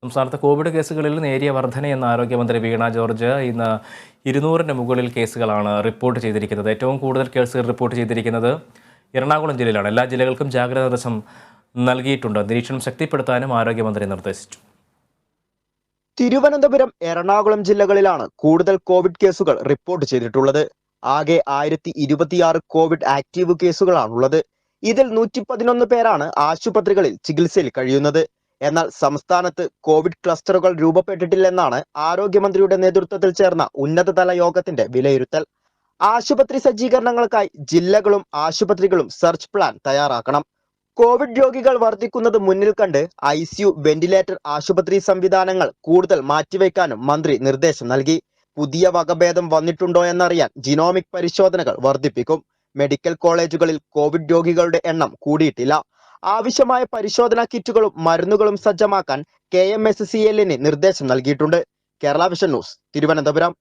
സംസ്ഥാനത്ത് കോവിഡ് കേസുകളിൽ നേരിയ വർധനയെന്ന് ആരോഗ്യമന്ത്രി വീണ ജോർജ്. ഇന്ന് 200-ന് മുകളിൽ കേസുകളാണ് റിപ്പോർട്ട് ചെയ്തിരിക്കുന്നത്. ഏറ്റവും കൂടുതൽ കേസുകൾ റിപ്പോർട്ട് ചെയ്തിരിക്കുന്നത് എറണാകുളം ജില്ലയിലാണ്. എല്ലാ ജില്ലകൾക്കും ജാഗ്രതാ നിർദ്ദേശം നൽകിയിട്ടുണ്ട്. നിരീക്ഷണം ശക്തിപ്പെടുത്താനും ആരോഗ്യമന്ത്രി നിർദ്ദേശിച്ചു. തിരുവനന്തപുരം, എറണാകുളം ജില്ലകളിലാണ് കൂടുതൽ കോവിഡ് കേസുകൾ റിപ്പോർട്ട് ചെയ്തിട്ടുള്ളത്. ആകെ 1026 കോവിഡ് ആക്റ്റീവ് കേസുകളാണുള്ളത്. ഇതിൽ 111 പേരാണ് ആശുപത്രികളിൽ ചികിത്സയിൽ കഴിയുന്നത്. എന്നാൽ സംസ്ഥാനത്ത് കോവിഡ് ക്ലസ്റ്ററുകൾ രൂപപ്പെട്ടിട്ടില്ലെന്നാണ് ആരോഗ്യമന്ത്രിയുടെ നേതൃത്വത്തിൽ ചേർന്ന ഉന്നതതല യോഗത്തിന്റെ വിലയിരുത്തൽ. ആശുപത്രി സജ്ജീകരണങ്ങൾക്കായി ജില്ലകളും ആശുപത്രികളും സെർച്ച് പ്ലാൻ തയ്യാറാക്കണം. കോവിഡ് രോഗികൾ വർദ്ധിക്കുന്നത് മുന്നിൽ കണ്ട് ICU, വെന്റിലേറ്റർ ആശുപത്രി സംവിധാനങ്ങൾ കൂടുതൽ മാറ്റിവെക്കാനും മന്ത്രി നിർദ്ദേശം നൽകി. പുതിയ വകഭേദം വന്നിട്ടുണ്ടോ എന്നറിയാൻ ജിനോമിക് പരിശോധനകൾ വർദ്ധിപ്പിക്കും. മെഡിക്കൽ കോളേജുകളിൽ കോവിഡ് രോഗികളുടെ എണ്ണം കൂടിയിട്ടില്ല. ആവശ്യമായ പരിശോധനാ കിറ്റുകളും മരുന്നുകളും സജ്ജമാക്കാൻ KMSCL നിർദ്ദേശം നൽകിയിട്ടുണ്ട്. Kerala vision news, Thiruvananthapuram.